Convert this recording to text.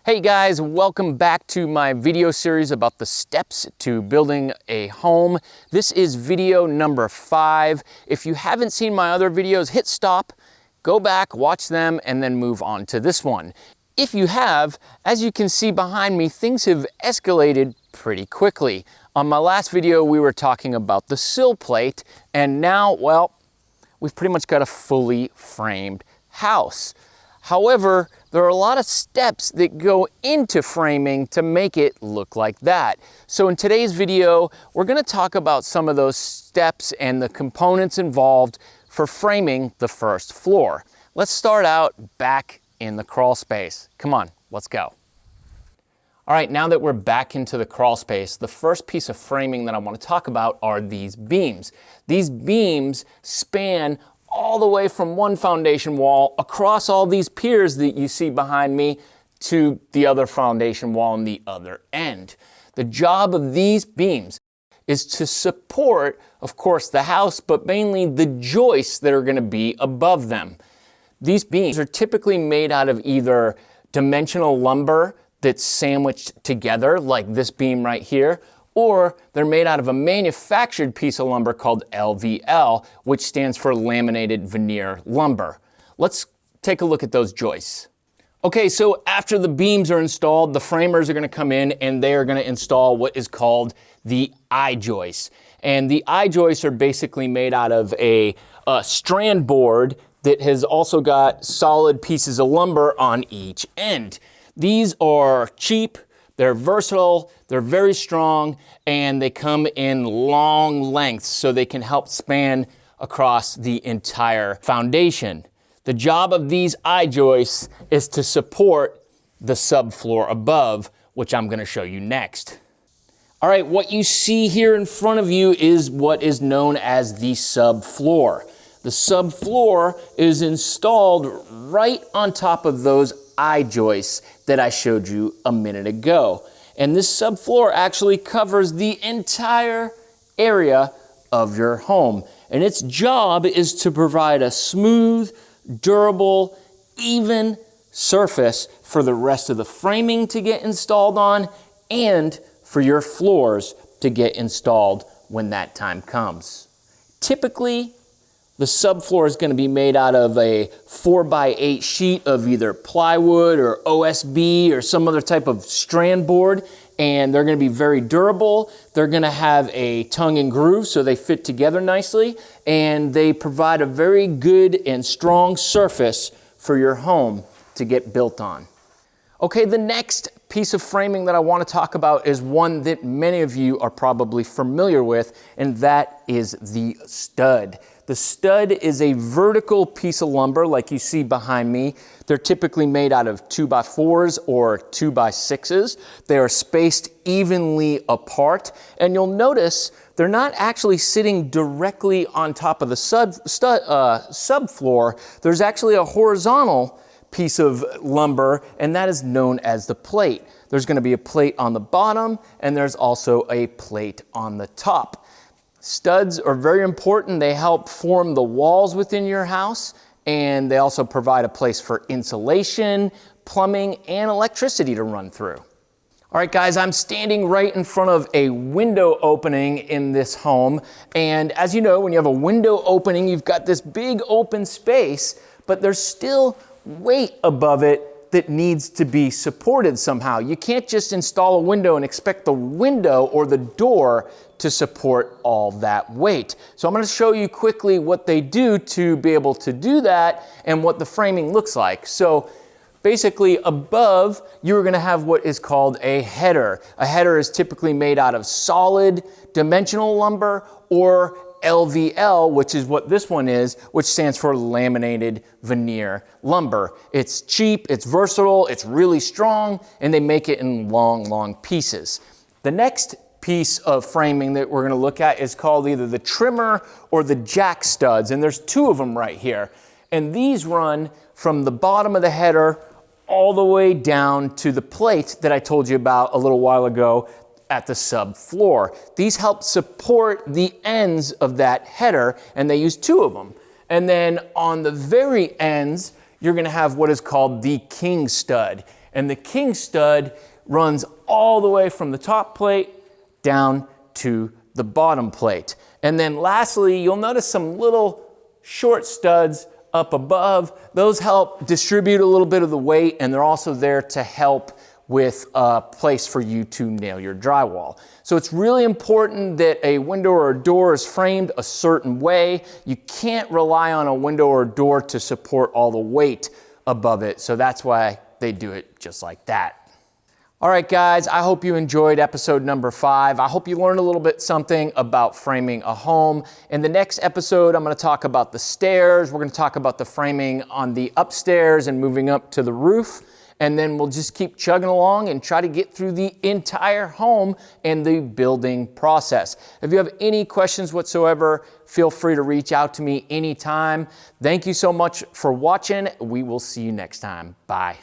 Hey guys, welcome back to my video series about the steps to building a home. This is video number 5. If you haven't seen my other videos, hit stop, go back, watch them, and then move on to this one. If you have, as you can see behind me, things have escalated pretty quickly. On my last video, we were talking about the sill plate, and now, well, we've pretty much got a fully framed house. However, there are a lot of steps that go into framing to make it look like that. So in today's video, we're going to talk about some of those steps and the components involved for framing the first floor. Let's start out back in the crawl space. Come on, let's go. All right, now that we're back into the crawl space, the first piece of framing that I want to talk about are these beams. These beams span all the way from one foundation wall across all these piers that you see behind me to the other foundation wall on the other end. The job of these beams is to support, of course, the house, but mainly the joists that are going to be above them. These beams are typically made out of either dimensional lumber that's sandwiched together, like this beam right here, or they're made out of a manufactured piece of lumber called LVL, which stands for laminated veneer lumber. Let's take a look at those joists. Okay, so after the beams are installed, the framers are going to come in and they are going to install what is called the I-joists. And the I-joists are basically made out of a strand board that has also got solid pieces of lumber on each end. These are cheap, they're versatile, they're very strong, and they come in long lengths so they can help span across the entire foundation. The job of these I-joists is to support the subfloor above, which I'm going to show you next. All right, what you see here in front of you is what is known as the subfloor. The subfloor is installed right on top of those I-joists that I showed you a minute ago. And this subfloor actually covers the entire area of your home. And its job is to provide a smooth, durable, even surface for the rest of the framing to get installed on and for your floors to get installed when that time comes. Typically, the subfloor is going to be made out of a 4x8 sheet of either plywood or OSB or some other type of strand board, and they're going to be very durable. They're going to have a tongue and groove so they fit together nicely, and they provide a very good and strong surface for your home to get built on. Okay, the next piece of framing that I want to talk about is one that many of you are probably familiar with, and that is the stud. The stud is a vertical piece of lumber like you see behind me. They're typically made out of 2x4s or 2x6s. They are spaced evenly apart, and you'll notice they're not actually sitting directly on top of the subfloor. There's actually a horizontal piece of lumber, and that is known as the plate. There's going to be a plate on the bottom, and there's also a plate on the top. Studs are very important. They help form the walls within your house, and they also provide a place for insulation, plumbing, and electricity to run through. All right, guys, I'm standing right in front of a window opening in this home, and as you know, when you have a window opening, you've got this big open space, but there's still weight above it that needs to be supported somehow. You can't just install a window and expect the window or the door to support all that weight. So I'm going to show you quickly what they do to be able to do that and what the framing looks like. So basically above, you're going to have what is called a header. A header is typically made out of solid dimensional lumber or LVL, which is what this one is, which stands for laminated veneer lumber. It's cheap, it's versatile, it's really strong, and they make it in long pieces. The next piece of framing that we're going to look at is called either the trimmer or the jack studs, and there's two of them right here. And these run from the bottom of the header all the way down to the plate that I told you about a little while ago at the subfloor. These help support the ends of that header, and they use two of them. And then on the very ends, you're going to have what is called the king stud. And the king stud runs all the way from the top plate down to the bottom plate. And then lastly, you'll notice some little short studs up above. Those help distribute a little bit of the weight, and they're also there to help with a place for you to nail your drywall. So it's really important that a window or a door is framed a certain way. You can't rely on a window or a door to support all the weight above it. So that's why they do it just like that. All right, guys, I hope you enjoyed episode number 5. I hope you learned a little bit something about framing a home. In the next episode, I'm going to talk about the stairs. We're going to talk about the framing on the upstairs and moving up to the roof. And then we'll just keep chugging along and try to get through the entire home and the building process. If you have any questions whatsoever, feel free to reach out to me anytime. Thank you so much for watching. We will see you next time. Bye.